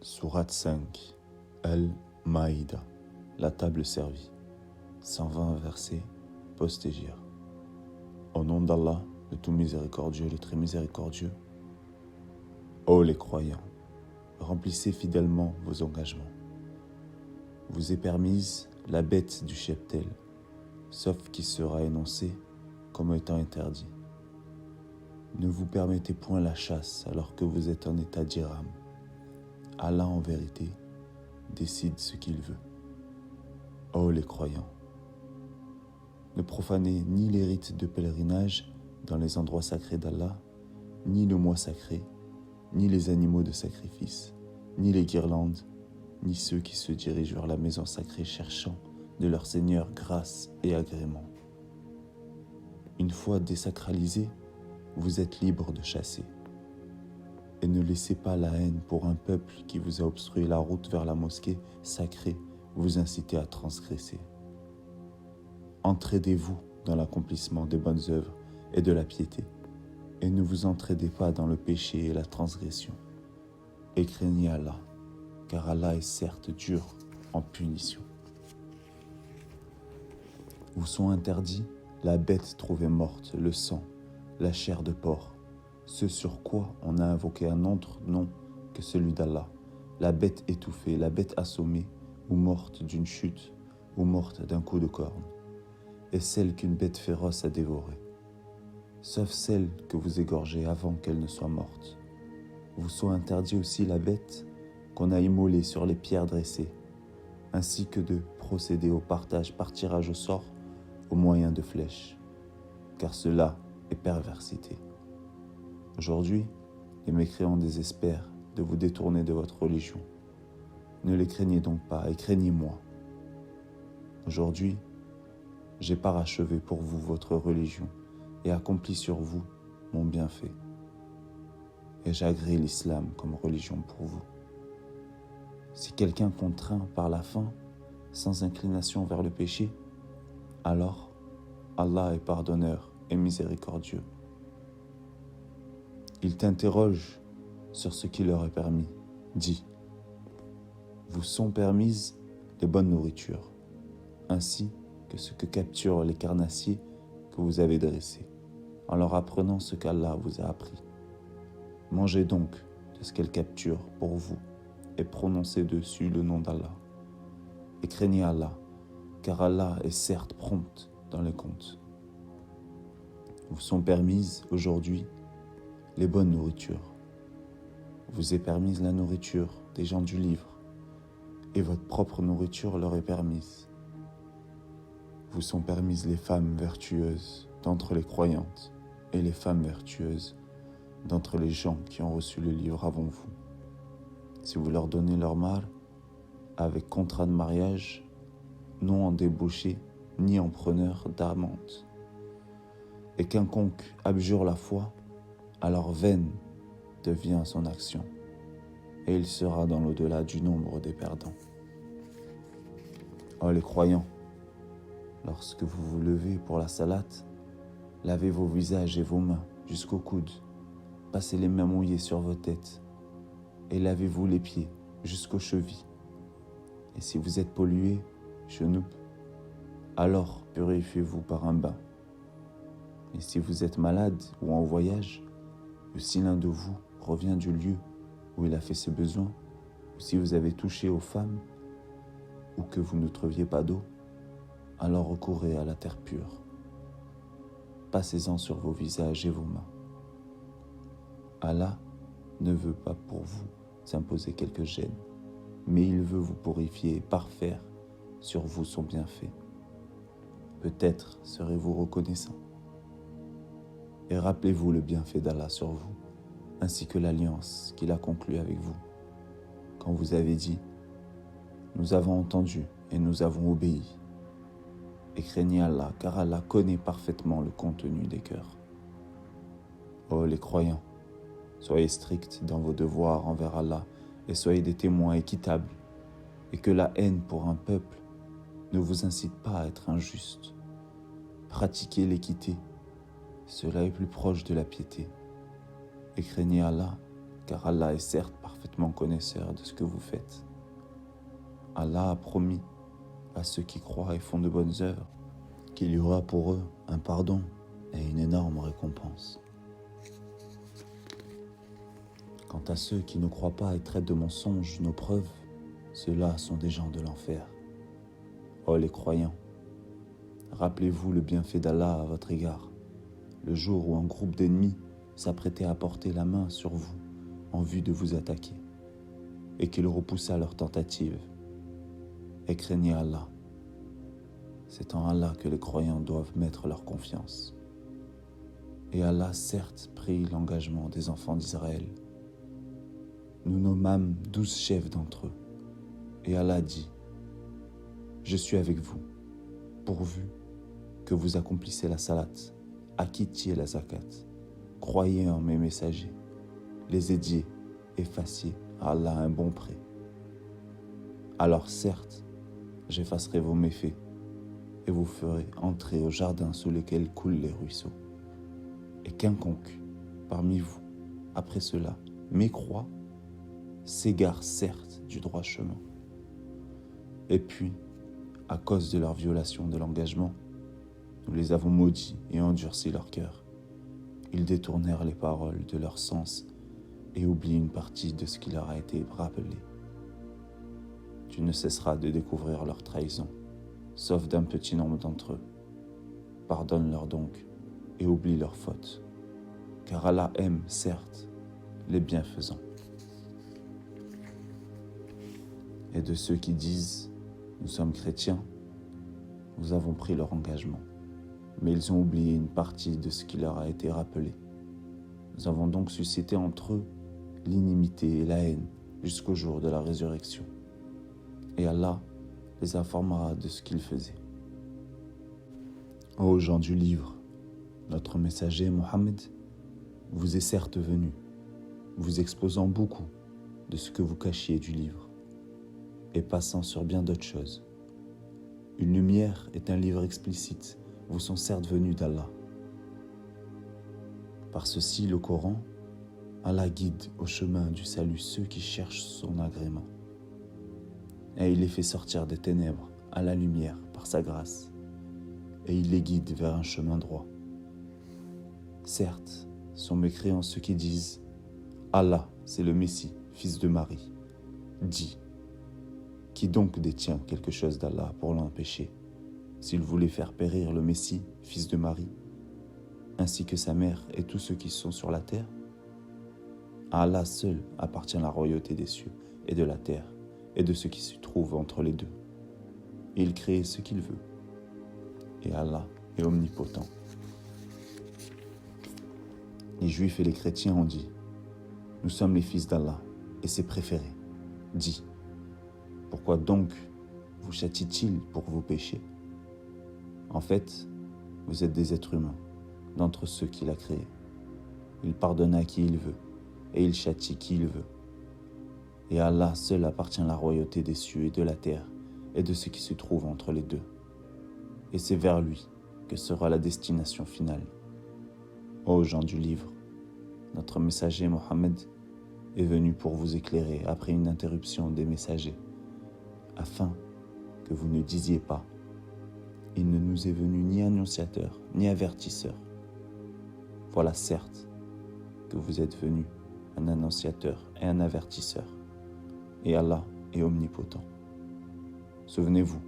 Sourate 5, Al-Maïda, la table servie, 120 versets post-Hégire. Au nom d'Allah, le tout miséricordieux, le très miséricordieux. Ô les croyants, remplissez fidèlement vos engagements. Vous est permise la bête du cheptel, sauf qui sera énoncé comme étant interdit. Ne vous permettez point la chasse alors que vous êtes en état d'ihram. Allah en vérité décide ce qu'il veut. Ô les croyants, ne profanez ni les rites de pèlerinage dans les endroits sacrés d'Allah, ni le mois sacré, ni les animaux de sacrifice, ni les guirlandes, ni ceux qui se dirigent vers la maison sacrée cherchant de leur Seigneur grâce et agrément. Une fois désacralisés, vous êtes libres de chasser. Et ne laissez pas la haine pour un peuple qui vous a obstrué la route vers la mosquée sacrée vous inciter à transgresser. Entraidez-vous dans l'accomplissement des bonnes œuvres et de la piété, et ne vous entraidez pas dans le péché et la transgression. Et craignez Allah, car Allah est certes dur en punition. Vous sont interdits la bête trouvée morte, le sang, la chair de porc, ce sur quoi on a invoqué un autre nom que celui d'Allah, la bête étouffée, la bête assommée, ou morte d'une chute, ou morte d'un coup de corne, et celle qu'une bête féroce a dévorée, sauf celle que vous égorgez avant qu'elle ne soit morte. Vous sont interdits aussi la bête qu'on a immolée sur les pierres dressées, ainsi que de procéder au partage par tirage au sort au moyen de flèches, car cela est perversité. Aujourd'hui, les mécréants désespèrent de vous détourner de votre religion. Ne les craignez donc pas et craignez-moi. Aujourd'hui, j'ai parachevé pour vous votre religion et accompli sur vous mon bienfait. Et j'agrée l'islam comme religion pour vous. Si quelqu'un contraint par la faim, sans inclination vers le péché, alors Allah est pardonneur et miséricordieux. Ils t'interrogent sur ce qui leur est permis. Dis, vous sont permises les bonnes nourritures, ainsi que ce que capturent les carnassiers que vous avez dressés, en leur apprenant ce qu'Allah vous a appris. Mangez donc de ce qu'elles capturent pour vous et prononcez dessus le nom d'Allah. Et craignez Allah, car Allah est certes prompt dans les comptes. Vous sont permises aujourd'hui les bonnes nourritures. Vous est permise la nourriture des gens du livre, et votre propre nourriture leur est permise. Vous sont permises les femmes vertueuses d'entre les croyantes, et les femmes vertueuses d'entre les gens qui ont reçu le livre avant vous. Si vous leur donnez leur mari avec contrat de mariage, non en débauché, ni en preneur d'amante. Et quiconque abjure la foi, alors vaine devient son action, et il sera dans l'au-delà du nombre des perdants. Ô les croyants, lorsque vous vous levez pour la salate, lavez vos visages et vos mains jusqu'aux coudes, passez les mains mouillées sur vos têtes, et lavez-vous les pieds jusqu'aux chevilles. Et si vous êtes pollué, genoux, alors purifiez-vous par un bain. Et si vous êtes malade ou en voyage, ou si l'un de vous revient du lieu où il a fait ses besoins, ou si vous avez touché aux femmes, ou que vous ne trouviez pas d'eau, alors recourez à la terre pure. Passez-en sur vos visages et vos mains. Allah ne veut pas pour vous s'imposer quelque gêne, mais il veut vous purifier et parfaire sur vous son bienfait. Peut-être serez-vous reconnaissant. Et rappelez-vous le bienfait d'Allah sur vous, ainsi que l'alliance qu'il a conclue avec vous, quand vous avez dit « Nous avons entendu et nous avons obéi ». Et craignez Allah, car Allah connaît parfaitement le contenu des cœurs. Ô les croyants, soyez stricts dans vos devoirs envers Allah et soyez des témoins équitables, et que la haine pour un peuple ne vous incite pas à être injuste. Pratiquez l'équité, cela est plus proche de la piété. Et craignez Allah, car Allah est certes parfait. parfaitement connaisseur de ce que vous faites. Allah a promis à ceux qui croient et font de bonnes œuvres qu'il y aura pour eux un pardon et une énorme récompense. Quant à ceux qui ne croient pas et traitent de mensonges nos preuves, ceux-là sont des gens de l'enfer. Ô les croyants, rappelez-vous le bienfait d'Allah à votre égard, le jour où un groupe d'ennemis s'apprêtait à porter la main sur vous en vue de vous attaquer, et qu'il repoussa leur tentative. Et craignez Allah. C'est en Allah que les croyants doivent mettre leur confiance. Et Allah certes prit l'engagement des enfants d'Israël. Nous nommâmes 12 chefs d'entre eux. Et Allah dit, je suis avec vous, pourvu que vous accomplissez la salat, acquittiez la zakat, croyez en mes messagers, les aidiez et fassiez à Allah un bon prêt. Alors certes, j'effacerai vos méfaits et vous ferai entrer au jardin sous lequel coulent les ruisseaux. Et quiconque parmi vous, après cela, mécroit, s'égare certes du droit chemin. Et puis, à cause de leur violation de l'engagement, nous les avons maudits et endurci leur cœur. Ils détournèrent les paroles de leur sens et oublient une partie de ce qui leur a été rappelé. Tu ne cesseras de découvrir leur trahison, sauf d'un petit nombre d'entre eux. Pardonne-leur donc et oublie leurs fautes, car Allah aime, certes, les bienfaisants. Et de ceux qui disent « Nous sommes chrétiens », nous avons pris leur engagement, mais ils ont oublié une partie de ce qui leur a été rappelé. Nous avons donc suscité entre eux l'inimité et la haine jusqu'au jour de la résurrection. Et Allah les informera de ce qu'ils faisaient. Ô gens du livre, notre messager Mohammed vous est certes venu, vous exposant beaucoup de ce que vous cachiez du livre, et passant sur bien d'autres choses. Une lumière est un livre explicite, vous sont certes venus d'Allah. Par ceci, le Coran, Allah guide au chemin du salut ceux qui cherchent son agrément. Et il les fait sortir des ténèbres à la lumière par sa grâce, et il les guide vers un chemin droit. Certes, sont mécréants ceux qui disent « Allah, c'est le Messie, fils de Marie ». Dis, qui donc détient quelque chose d'Allah pour l'empêcher, s'il voulait faire périr le Messie, fils de Marie, ainsi que sa mère et tous ceux qui sont sur la terre? À Allah seul appartient la royauté des cieux et de la terre, et de ce qui se trouve entre les deux. Il crée ce qu'il veut, et Allah est omnipotent. Les Juifs et les chrétiens ont dit, nous sommes les fils d'Allah et ses préférés. Dis, pourquoi donc vous châtie-t-il pour vos péchés? En fait, vous êtes des êtres humains, d'entre ceux qu'il a créés. Il pardonne à qui il veut, et il châtie qui il veut. Et à Allah seul appartient la royauté des cieux et de la terre, et de ce qui se trouve entre les deux. Et c'est vers lui que sera la destination finale. Ô gens du livre, notre messager Mohammed est venu pour vous éclairer après une interruption des messagers, afin que vous ne disiez pas « Il ne nous est venu ni annonciateur, ni avertisseur ». Voilà certes que vous êtes venus un annonciateur et un avertisseur, et Allah est omnipotent. Souvenez-vous,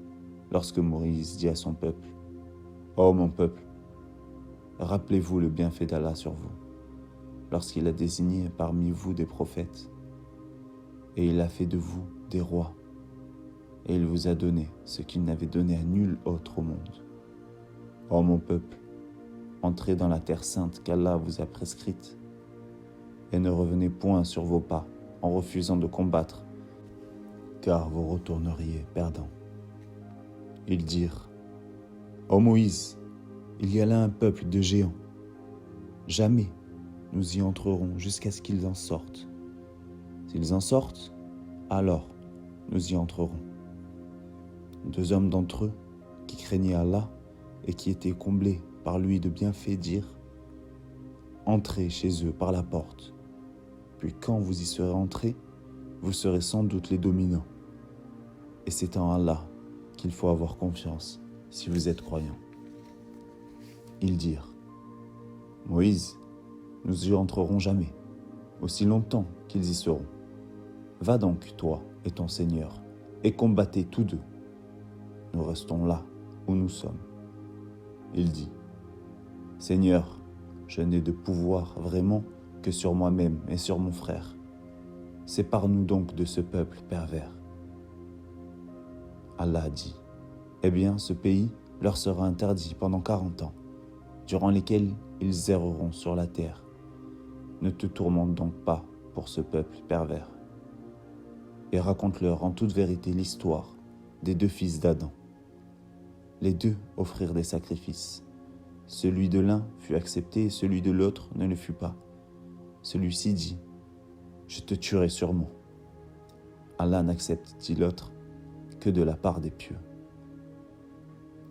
lorsque Moïse dit à son peuple « Ô mon peuple, rappelez-vous le bienfait d'Allah sur vous, lorsqu'il a désigné parmi vous des prophètes, et il a fait de vous des rois, et il vous a donné ce qu'il n'avait donné à nul autre au monde. Ô mon peuple, entrez dans la terre sainte qu'Allah vous a prescrite, et ne revenez point sur vos pas en refusant de combattre, car vous retourneriez perdants. » Ils dirent, « Ô Moïse, il y a là un peuple de géants. Jamais nous y entrerons jusqu'à ce qu'ils en sortent. S'ils en sortent, alors nous y entrerons. » Deux hommes d'entre eux, qui craignaient Allah et qui étaient comblés par lui de bienfaits, dirent, « Entrez chez eux par la porte. Puis quand vous y serez entrés, vous serez sans doute les dominants. Et c'est en Allah qu'il faut avoir confiance si vous êtes croyants. » Ils dirent : « Moïse, nous y entrerons jamais, aussi longtemps qu'ils y seront. Va donc, toi et ton Seigneur, et combattez tous deux. Nous restons là où nous sommes. » Il dit : « Seigneur, je n'ai de pouvoir vraiment que sur moi-même et sur mon frère. Sépare-nous donc de ce peuple pervers. » Allah dit : « Eh bien, ce pays leur sera interdit pendant 40 ans, durant lesquels ils erreront sur la terre. Ne te tourmente donc pas pour ce peuple pervers. Et raconte-leur en toute vérité l'histoire des 2 fils d'Adam. Les 2 offrirent des sacrifices. Celui de l'un fut accepté et celui de l'autre ne le fut pas. Celui-ci dit : « Je te tuerai sûrement. » Allah n'accepte, dit l'autre, que de la part des pieux.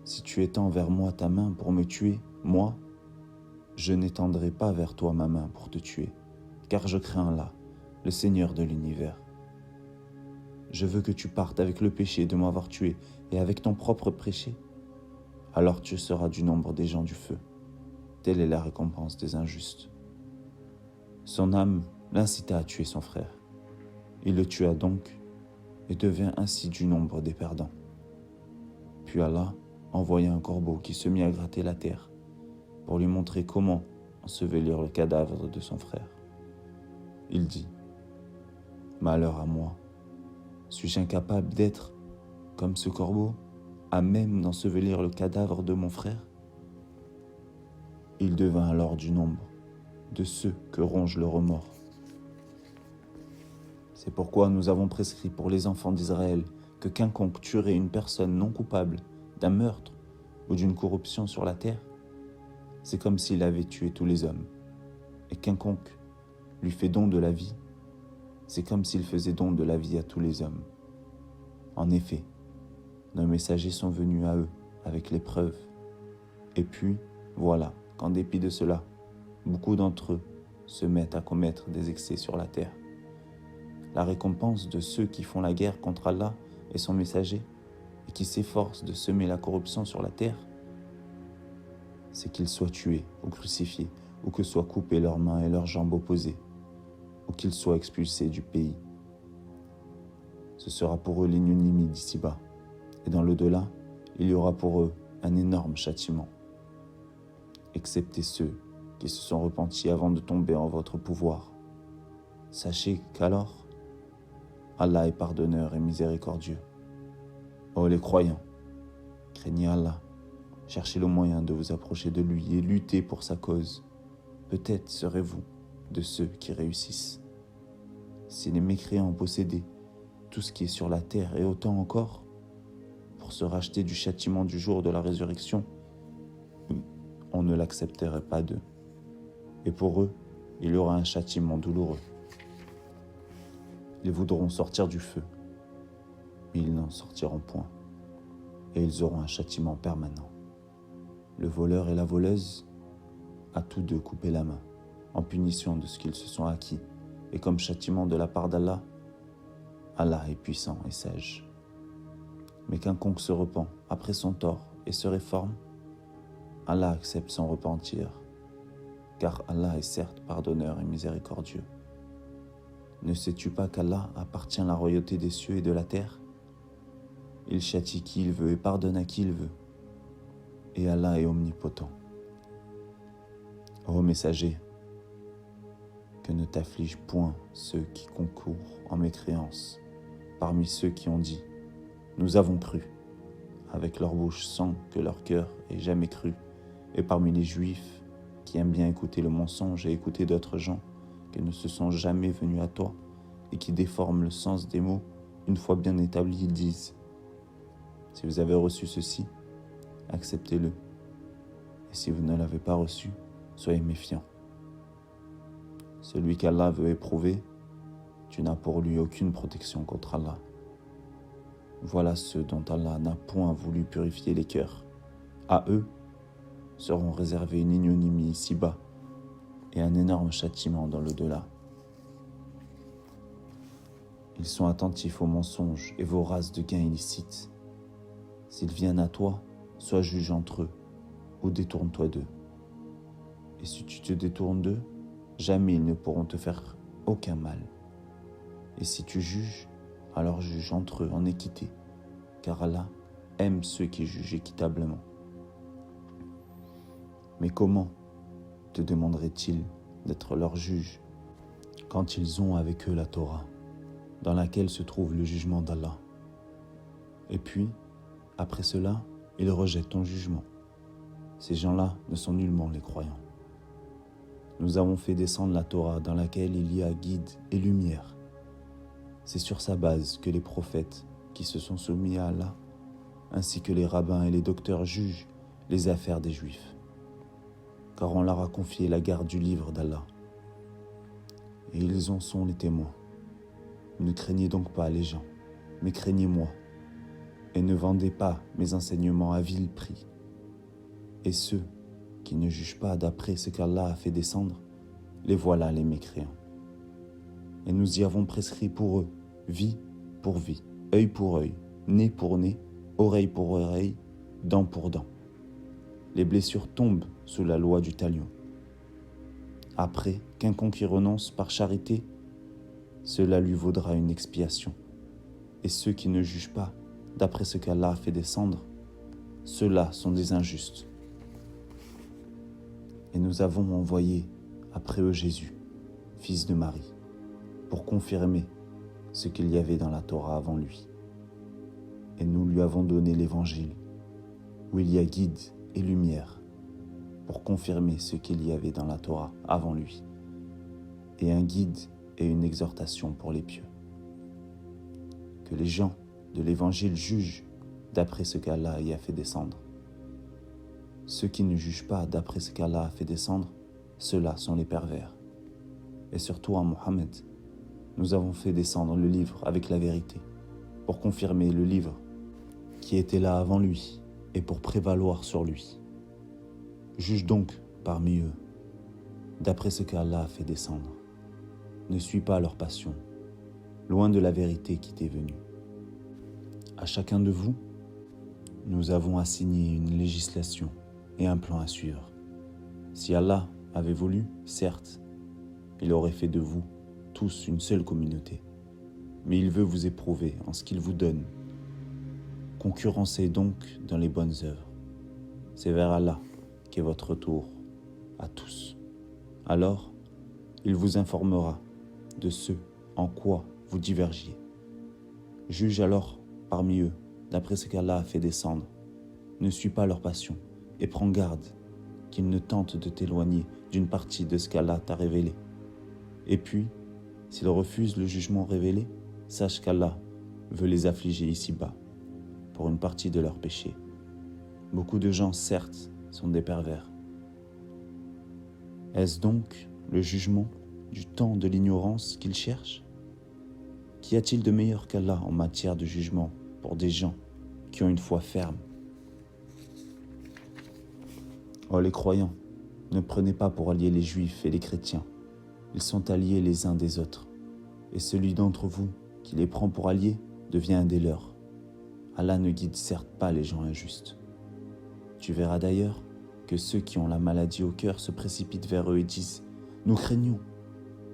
Si tu étends vers moi ta main pour me tuer, moi, je n'étendrai pas vers toi ma main pour te tuer, car je crains Allah, le Seigneur de l'univers. Je veux que tu partes avec le péché de m'avoir tué et avec ton propre péché. Alors tu seras du nombre des gens du feu. Telle est la récompense des injustes. Son âme l'incita à tuer son frère. Il le tua donc et devint ainsi du nombre des perdants. Puis Allah envoya un corbeau qui se mit à gratter la terre pour lui montrer comment ensevelir le cadavre de son frère. Il dit : « Malheur à moi, suis-je incapable d'être, comme ce corbeau, à même d'ensevelir le cadavre de mon frère ? » Il devint alors du nombre de ceux que ronge le remords. C'est pourquoi nous avons prescrit pour les enfants d'Israël que quiconque tuerait une personne non coupable d'un meurtre ou d'une corruption sur la terre, c'est comme s'il avait tué tous les hommes. Et quiconque lui fait don de la vie, c'est comme s'il faisait don de la vie à tous les hommes. En effet, nos messagers sont venus à eux avec les preuves. Et puis, voilà qu'en dépit de cela, beaucoup d'entre eux se mettent à commettre des excès sur la terre. La récompense de ceux qui font la guerre contre Allah et son messager et qui s'efforcent de semer la corruption sur la terre, c'est qu'ils soient tués ou crucifiés, ou que soient coupées leurs mains et leurs jambes opposées, ou qu'ils soient expulsés du pays. Ce sera pour eux l'ignominie d'ici-bas, et dans l'au-delà, il y aura pour eux un énorme châtiment, excepté ceux qui se sont repentis avant de tomber en votre pouvoir. Sachez qu'alors, Allah est pardonneur et miséricordieux. Ô les croyants, craignez Allah, cherchez le moyen de vous approcher de lui et luttez pour sa cause. Peut-être serez-vous de ceux qui réussissent. Si les mécréants possédaient tout ce qui est sur la terre et autant encore, pour se racheter du châtiment du jour de la résurrection, on ne l'accepterait pas d'eux. Et pour eux, il y aura un châtiment douloureux. Ils voudront sortir du feu, mais ils n'en sortiront point, et ils auront un châtiment permanent. Le voleur et la voleuse, à tous deux coupé la main, en punition de ce qu'ils se sont acquis, et comme châtiment de la part d'Allah, Allah est puissant et sage. Mais quiconque se repent après son tort et se réforme, Allah accepte son repentir, car Allah est certes pardonneur et miséricordieux. Ne sais-tu pas qu'Allah appartient à la royauté des cieux et de la terre ? Il châtie qui il veut et pardonne à qui il veut. Et Allah est omnipotent. Ô messager, que ne t'afflige point ceux qui concourent en mécréance, parmi ceux qui ont dit « Nous avons cru », avec leur bouche sans que leur cœur ait jamais cru, et parmi les Juifs qui aiment bien écouter le mensonge et écouter d'autres gens qui ne se sont jamais venus à toi et qui déforment le sens des mots, une fois bien établis, ils disent « Si vous avez reçu ceci, acceptez-le, et si vous ne l'avez pas reçu, soyez méfiants. Celui qu'Allah veut éprouver, tu n'as pour lui aucune protection contre Allah. Voilà ceux dont Allah n'a point voulu purifier les cœurs. À eux seront réservés une ignominie ici-bas et un énorme châtiment dans l'au-delà. Ils sont attentifs aux mensonges et voraces de gains illicites. S'ils viennent à toi, sois juge entre eux, ou détourne-toi d'eux. Et si tu te détournes d'eux, jamais ils ne pourront te faire aucun mal. Et si tu juges, alors juge entre eux en équité, car Allah aime ceux qui jugent équitablement. Mais comment te demanderait-il d'être leur juge quand ils ont avec eux la Torah, dans laquelle se trouve le jugement d'Allah? Et puis, après cela, ils rejettent ton jugement. Ces gens-là ne sont nullement les croyants. Nous avons fait descendre la Torah dans laquelle il y a guide et lumière. C'est sur sa base que les prophètes qui se sont soumis à Allah, ainsi que les rabbins et les docteurs jugent les affaires des Juifs. Car on leur a confié la garde du livre d'Allah. Et ils en sont les témoins. Ne craignez donc pas les gens, mais craignez-moi. Et ne vendez pas mes enseignements à vil prix. Et ceux qui ne jugent pas d'après ce qu'Allah a fait descendre, les voilà les mécréants. Et nous y avons prescrit pour eux vie pour vie, œil pour œil, nez pour nez, oreille pour oreille, dent pour dent. Les blessures tombent sous la loi du talion. Après, quiconque y renonce par charité, cela lui vaudra une expiation. Et ceux qui ne jugent pas d'après ce qu'Allah a fait descendre, ceux-là sont des injustes. Et nous avons envoyé après eux Jésus, fils de Marie, pour confirmer ce qu'il y avait dans la Torah avant lui. Et nous lui avons donné l'Évangile, où il y a guide et lumière, pour confirmer ce qu'il y avait dans la Torah avant lui, et un guide et une exhortation pour les pieux. Que les gens de l'Évangile jugent d'après ce qu'Allah y a fait descendre. Ceux qui ne jugent pas d'après ce qu'Allah a fait descendre, ceux-là sont les pervers. Et surtout à Mohammed, nous avons fait descendre le livre avec la vérité, pour confirmer le livre qui était là avant lui et pour prévaloir sur lui. Juge donc parmi eux, d'après ce qu'Allah a fait descendre. Ne suis pas leur passion, loin de la vérité qui t'est venue. À chacun de vous, nous avons assigné une législation et un plan à suivre. Si Allah avait voulu, certes, il aurait fait de vous tous une seule communauté. Mais il veut vous éprouver en ce qu'il vous donne. Concurrencez donc dans les bonnes œuvres. C'est vers Allah qu'est votre retour à tous. Alors, il vous informera de ce en quoi vous divergiez. Juge alors parmi eux, d'après ce qu'Allah a fait descendre. Ne suis pas leur passion et prends garde qu'ils ne tentent de t'éloigner d'une partie de ce qu'Allah t'a révélé. Et puis, s'ils refusent le jugement révélé, sache qu'Allah veut les affliger ici-bas pour une partie de leurs péchés. Beaucoup de gens, certes, sont des pervers. Est-ce donc le jugement du temps de l'ignorance qu'ils cherchent? Qu'y a-t-il de meilleur qu'Allah en matière de jugement pour des gens qui ont une foi ferme? Oh les croyants, ne prenez pas pour alliés les juifs et les chrétiens. Ils sont alliés les uns des autres. Et celui d'entre vous qui les prend pour alliés devient un des leurs. Allah ne guide certes pas les gens injustes. Tu verras d'ailleurs que ceux qui ont la maladie au cœur se précipitent vers eux et disent « Nous craignons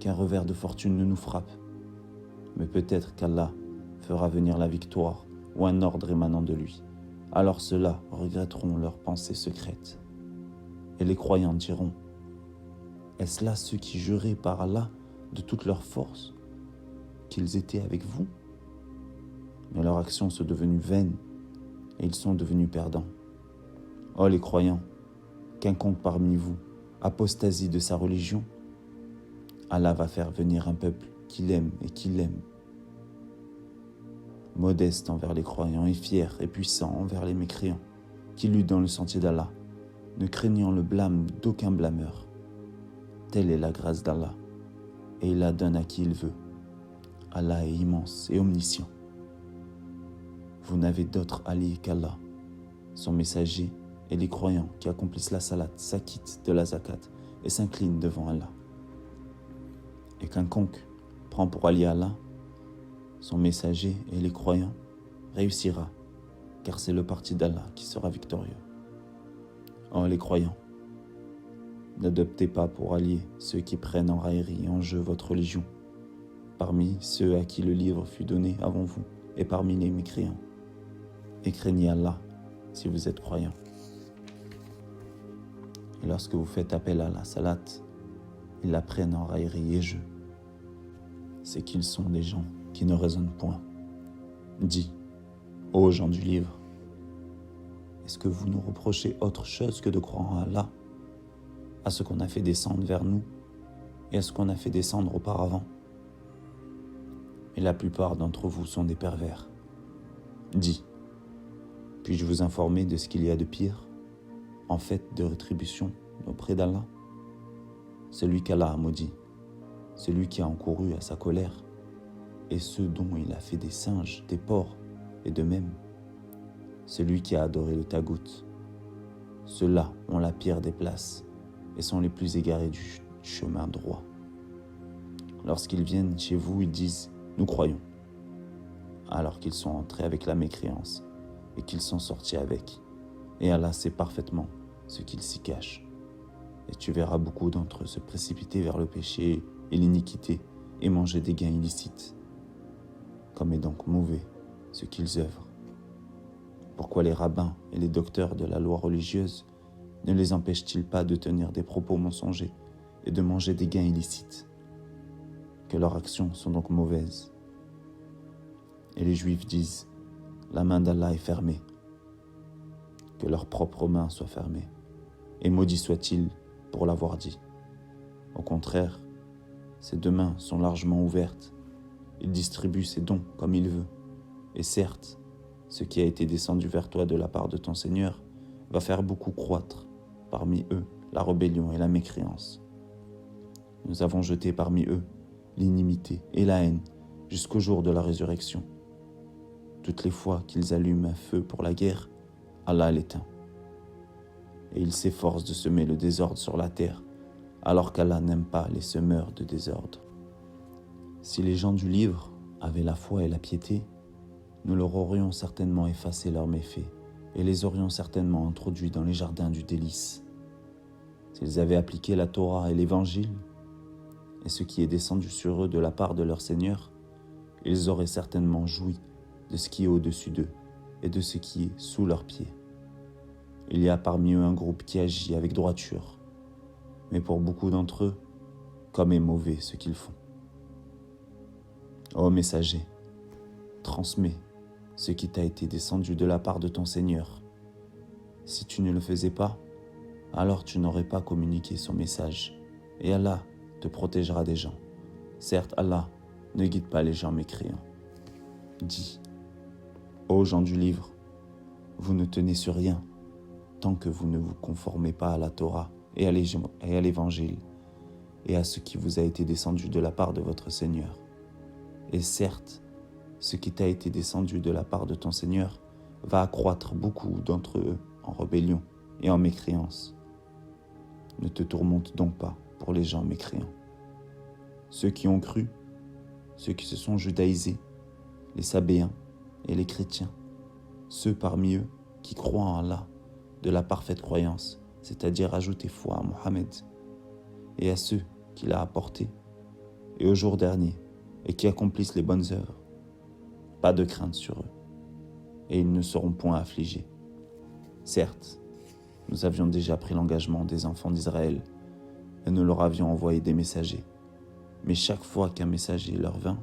qu'un revers de fortune ne nous frappe. » Mais peut-être qu'Allah fera venir la victoire ou un ordre émanant de lui. Alors ceux-là regretteront leurs pensées secrètes. Et les croyants diront « Est-ce là ceux qui juraient par Allah de toute leur force qu'ils étaient avec vous ?» Mais leurs actions sont devenues vaines et ils sont devenus perdants. Oh les croyants, quiconque parmi vous apostasie de sa religion, Allah va faire venir un peuple qu'il aime et qui l'aime. Modeste envers les croyants et fier et puissant envers les mécréants, qui luttent dans le sentier d'Allah, ne craignant le blâme d'aucun blâmeur. Telle est la grâce d'Allah, et il la donne à qui il veut. Allah est immense et omniscient. Vous n'avez d'autre allié qu'Allah, son messager et les croyants qui accomplissent la salat, s'acquittent de la zakat et s'inclinent devant Allah. Et quiconque prend pour allié Allah, son messager et les croyants réussira, car c'est le parti d'Allah qui sera victorieux. Oh les croyants, n'adoptez pas pour alliés ceux qui prennent en raillerie et en jeu votre religion, parmi ceux à qui le livre fut donné avant vous et parmi les mécréants. Et craignez Allah si vous êtes croyants. Et lorsque vous faites appel à la salat, ils la prennent en raillerie et jeu. C'est qu'ils sont des gens qui ne raisonnent point. Dis, ô gens du livre, est-ce que vous nous reprochez autre chose que de croire en Allah, à ce qu'on a fait descendre vers nous et à ce qu'on a fait descendre auparavant? Et la plupart d'entre vous sont des pervers. Dis, puis-je vous informer de ce qu'il y a de pire, en fait de rétribution auprès d'Allah? Celui qu'Allah a maudit, celui qui a encouru à sa colère, et ceux dont il a fait des singes, des porcs, et de même, celui qui a adoré le tagout. Ceux-là ont la pire des places et sont les plus égarés du chemin droit. Lorsqu'ils viennent chez vous, ils disent « Nous croyons », alors qu'ils sont entrés avec la mécréance et qu'ils sont sortis avec. Et Allah sait parfaitement ce qu'ils s'y cachent. Et tu verras beaucoup d'entre eux se précipiter vers le péché et l'iniquité et manger des gains illicites. Comme est donc mauvais ce qu'ils œuvrent. Pourquoi les rabbins et les docteurs de la loi religieuse ne les empêchent-ils pas de tenir des propos mensongers et de manger des gains illicites? Que leurs actions sont donc mauvaises. Et les Juifs disent, la main d'Allah est fermée. Que leur propre main soit fermée. Et maudit soit-il pour l'avoir dit. Au contraire, ses deux mains sont largement ouvertes. Il distribue ses dons comme il veut. Et certes, ce qui a été descendu vers toi de la part de ton Seigneur va faire beaucoup croître, parmi eux, la rébellion et la mécréance. Nous avons jeté parmi eux l'inimité et la haine jusqu'au jour de la résurrection. Toutes les fois qu'ils allument un feu pour la guerre, Allah l'éteint. Et ils s'efforcent de semer le désordre sur la terre, alors qu'Allah n'aime pas les semeurs de désordre. Si les gens du livre avaient la foi et la piété, nous leur aurions certainement effacé leurs méfaits et les aurions certainement introduits dans les jardins du délice. S'ils avaient appliqué la Torah et l'Évangile, et ce qui est descendu sur eux de la part de leur Seigneur, ils auraient certainement joui de ce qui est au-dessus d'eux et de ce qui est sous leurs pieds. Il y a parmi eux un groupe qui agit avec droiture, mais pour beaucoup d'entre eux, comme est mauvais ce qu'ils font. Ô messager, transmets ce qui t'a été descendu de la part de ton Seigneur. Si tu ne le faisais pas, alors tu n'aurais pas communiqué son message, et Allah te protégera des gens. Certes, Allah ne guide pas les gens mécréants. Dis, ô gens du livre, vous ne tenez sur rien tant que vous ne vous conformez pas à la Torah et à l'Évangile et à ce qui vous a été descendu de la part de votre Seigneur. Et certes, ce qui t'a été descendu de la part de ton Seigneur va accroître beaucoup d'entre eux en rébellion et en mécréance. Ne te tourmente donc pas pour les gens mécréants. Ceux qui ont cru, ceux qui se sont judaïsés, les Sabéens et les chrétiens, ceux parmi eux qui croient en Allah de la parfaite croyance, c'est-à-dire ajouter foi à Mohammed, et à ceux qu'il a apportés, et au jour dernier, et qui accomplissent les bonnes œuvres. Pas de crainte sur eux, et ils ne seront point affligés. Certes, nous avions déjà pris l'engagement des enfants d'Israël, et nous leur avions envoyé des messagers. Mais chaque fois qu'un messager leur vint,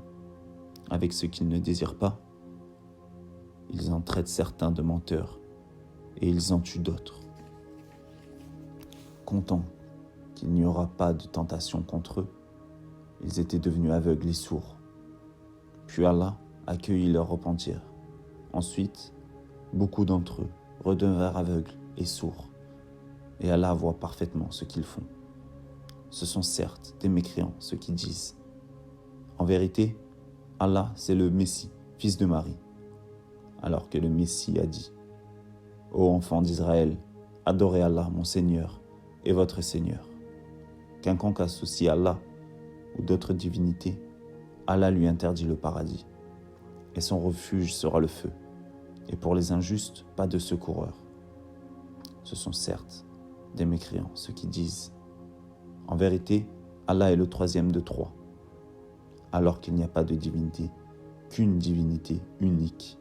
avec ce qu'ils ne désirent pas, ils en traitent certains de menteurs, et ils en tuent d'autres. Comptant qu'il n'y aura pas de tentation contre eux, ils étaient devenus aveugles et sourds. Puis Allah accueillit leur repentir. Ensuite, beaucoup d'entre eux redevinrent aveugles et sourds, et Allah voit parfaitement ce qu'ils font. Ce sont certes des mécréants ceux qui disent « En vérité, Allah c'est le Messie, fils de Marie », alors que le Messie a dit « Ô enfants d'Israël, adorez Allah mon Seigneur et votre Seigneur. Quiconque associe Allah ou d'autres divinités, Allah lui interdit le paradis, et son refuge sera le feu. Et pour les injustes, pas de secoureur. Ce sont certes des mécréants, ceux qui disent « En vérité, Allah est le troisième de trois », alors qu'il n'y a pas de divinité, qu'une divinité unique.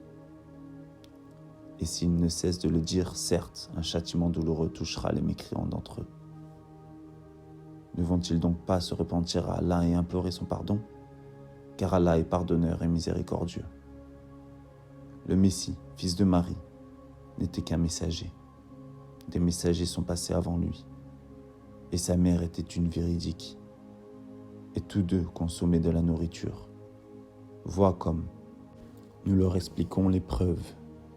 Et s'ils ne cessent de le dire, certes, un châtiment douloureux touchera les mécréants d'entre eux. Ne vont-ils donc pas se repentir à Allah et implorer son pardon? Car Allah est pardonneur et miséricordieux. Le Messie, fils de Marie, n'était qu'un messager. Des messagers sont passés avant lui, et sa mère était une véridique. Et tous deux consommaient de la nourriture. Vois comme nous leur expliquons les preuves,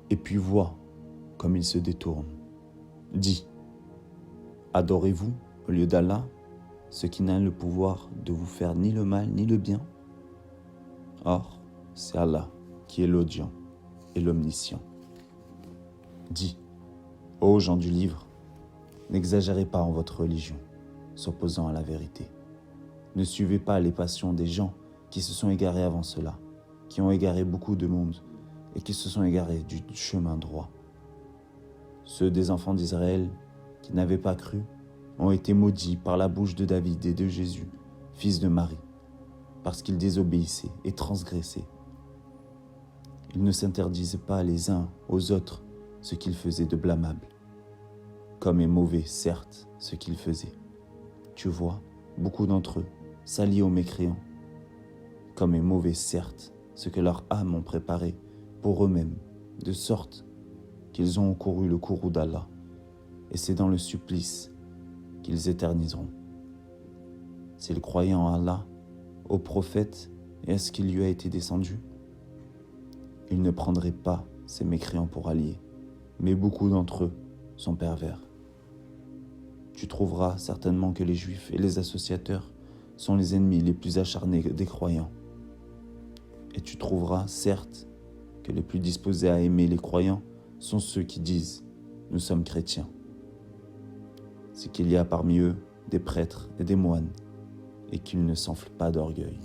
et puis vois comme ils se détournent. Dis, adorez-vous au lieu d'Allah ce qui n'a le pouvoir de vous faire ni le mal ni le bien? Or, c'est Allah qui est l'audient et l'omniscient. Dis, ô gens du livre, n'exagérez pas en votre religion, s'opposant à la vérité. Ne suivez pas les passions des gens qui se sont égarés avant cela, qui ont égaré beaucoup de monde et qui se sont égarés du chemin droit. Ceux des enfants d'Israël qui n'avaient pas cru ont été maudits par la bouche de David et de Jésus, fils de Marie, parce qu'ils désobéissaient et transgressaient. Ils ne s'interdisaient pas les uns aux autres ce qu'ils faisaient de blâmable. Comme est mauvais, certes, ce qu'ils faisaient. Tu vois, beaucoup d'entre eux s'allient aux mécréants. Comme est mauvais, certes, ce que leurs âmes ont préparé pour eux-mêmes, de sorte qu'ils ont couru le courroux d'Allah, et c'est dans le supplice qu'ils éterniseront. S'ils croyaient en Allah, au prophète et à ce qui lui a été descendu, ils ne prendraient pas ces mécréants pour alliés, mais beaucoup d'entre eux sont pervers. Tu trouveras certainement que les Juifs et les associateurs sont les ennemis les plus acharnés des croyants. Et tu trouveras, certes, que les plus disposés à aimer les croyants sont ceux qui disent « Nous sommes chrétiens ». C'est qu'il y a parmi eux des prêtres et des moines, et qu'ils ne s'enflent pas d'orgueil.